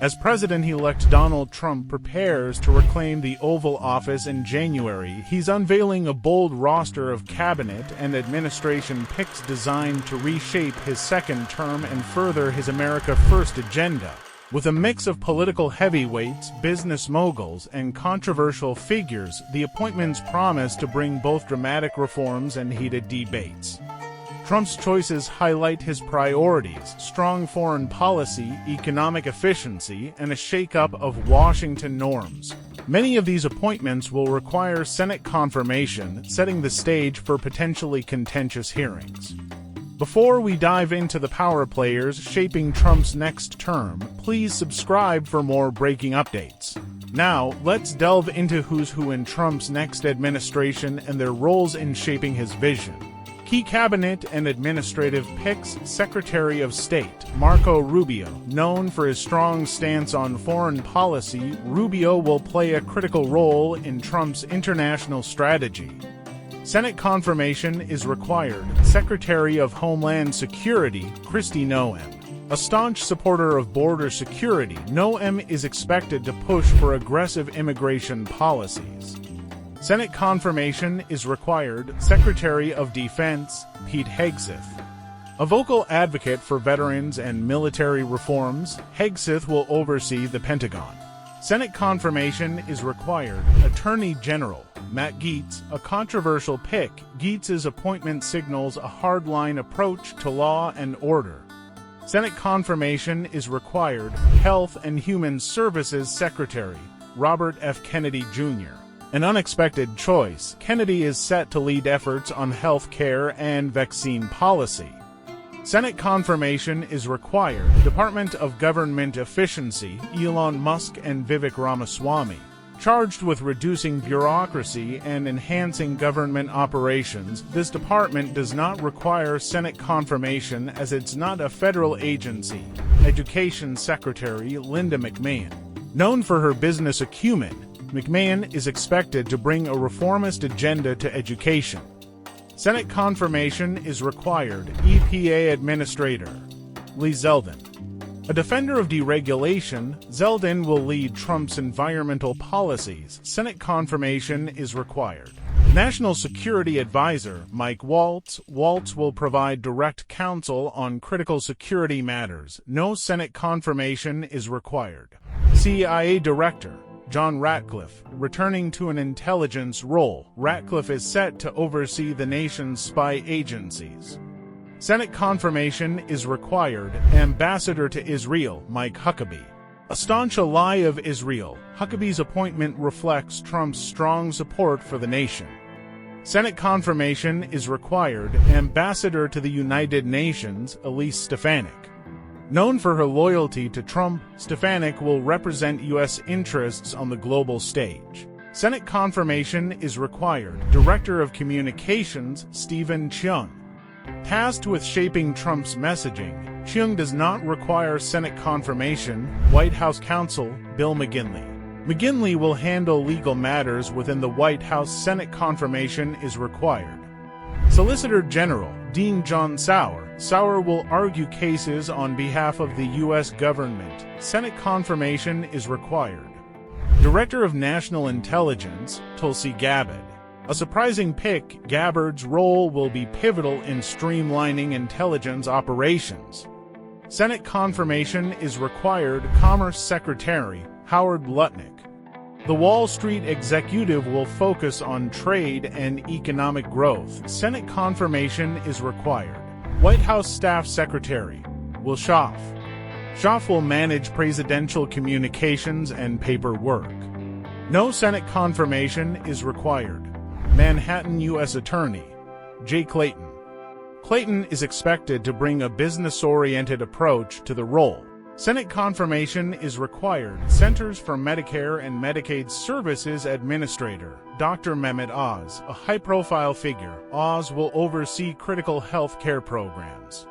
As President-elect Donald Trump prepares to reclaim the Oval Office in January, he's unveiling a bold roster of cabinet and administration picks designed to reshape his second term and further his America First agenda. With a mix of political heavyweights, business moguls, and controversial figures, the appointments promise to bring both dramatic reforms and heated debates. Trump's choices highlight his priorities: strong foreign policy, economic efficiency, and a shake-up of Washington norms. Many of these appointments will require Senate confirmation, setting the stage for potentially contentious hearings. Before we dive into the power players shaping Trump's next term, please subscribe for more breaking updates. Now, let's delve into who's who in Trump's next administration and their roles in shaping his vision. Key cabinet and administrative picks: Secretary of State Marco Rubio. Known for his strong stance on foreign policy, Rubio will play a critical role in Trump's international strategy. Senate confirmation is required. Secretary of Homeland Security Kristi Noem. A staunch supporter of border security, Noem is expected to push for aggressive immigration policies. Senate confirmation is required. Secretary of Defense Hegseth. A vocal advocate for veterans and military reforms, Hegseth will oversee the Pentagon. Senate confirmation is required. Attorney General Matt Gaetz. A controversial pick, Gaetz's appointment signals a hardline approach to law and order. Senate confirmation is required. Health and Human Services Secretary Robert F. Kennedy Jr. An unexpected choice, Kennedy is set to lead efforts on health care and vaccine policy. Senate confirmation is required. Department of Government Efficiency Elon Musk and Vivek Ramaswamy. Charged with reducing bureaucracy and enhancing government operations, this department does not require Senate confirmation as it's not a federal agency. Education Secretary Linda McMahon. Known for her business acumen, McMahon is expected to bring a reformist agenda to education. Senate confirmation is required. EPA Administrator Lee Zeldin. A defender of deregulation, Zeldin will lead Trump's environmental policies. Senate confirmation is required. National Security Advisor Mike Waltz. Waltz will provide direct counsel on critical security matters. No Senate confirmation is required. CIA Director John Ratcliffe. Returning to an intelligence role, Ratcliffe is set to oversee the nation's spy agencies. Senate confirmation is required. Ambassador to Israel Mike Huckabee. A staunch ally of Israel, Huckabee's appointment reflects Trump's strong support for the nation. Senate confirmation is required. Ambassador to the United Nations Elise Stefanik. Known for her loyalty to Trump, Stefanik will represent U.S. interests on the global stage. Senate confirmation is required. Director of Communications Stephen Cheung. Tasked with shaping Trump's messaging, Cheung does not require Senate confirmation. White House Counsel Bill McGinley. McGinley will handle legal matters within the White House. Senate confirmation is required. Solicitor General Dean John Sauer. Sauer will argue cases on behalf of the U.S. government. Senate confirmation is required. Director of National Intelligence Tulsi Gabbard. A surprising pick, Gabbard's role will be pivotal in streamlining intelligence operations. Senate confirmation is required. Commerce Secretary Howard Lutnick. The Wall Street executive will focus on trade and economic growth. Senate confirmation is required. White House Staff Secretary Will Schaaf. Schaaf will manage presidential communications and paperwork. No Senate confirmation is required. Manhattan U.S. Attorney Jay Clayton. Clayton is expected to bring a business-oriented approach to the role. Senate confirmation is required. Centers for Medicare and Medicaid Services Administrator Dr. Mehmet Oz. A high-profile figure, Oz will oversee critical health care programs.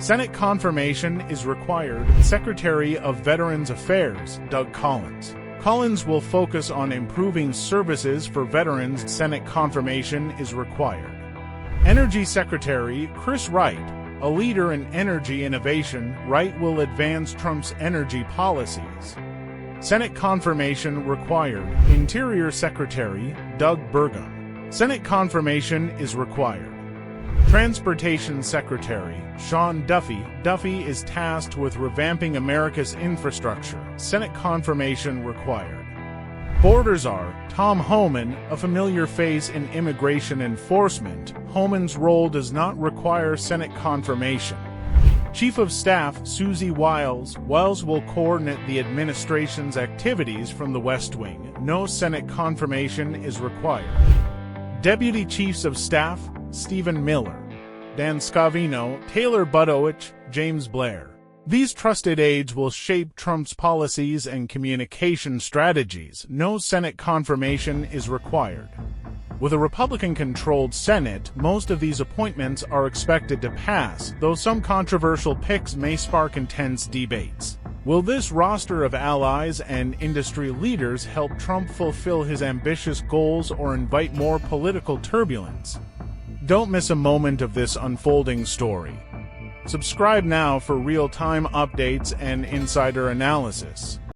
Senate confirmation is required. Secretary of Veterans Affairs Doug Collins. Collins will focus on improving services for veterans. Senate confirmation is required. Energy Secretary Chris Wright. A leader in energy innovation, Wright will advance Trump's energy policies. Senate confirmation required. Interior Secretary Doug Burgum. Senate confirmation is required. Transportation Secretary Sean Duffy. Duffy is tasked with revamping America's infrastructure. Senate confirmation required. Borders are Tom Homan, a familiar face in immigration enforcement. Homan's role does not require Senate confirmation. Chief of Staff Susie Wiles. Wiles will coordinate the administration's activities from the West Wing. No Senate confirmation is required. Deputy Chiefs of Staff Stephen Miller, Dan Scavino, Taylor Budowich, James Blair. These trusted aides will shape Trump's policies and communication strategies. No Senate confirmation is required. With a Republican-controlled Senate, most of these appointments are expected to pass, though some controversial picks may spark intense debates. Will this roster of allies and industry leaders help Trump fulfill his ambitious goals or invite more political turbulence? Don't miss a moment of this unfolding story. Subscribe now for real-time updates and insider analysis.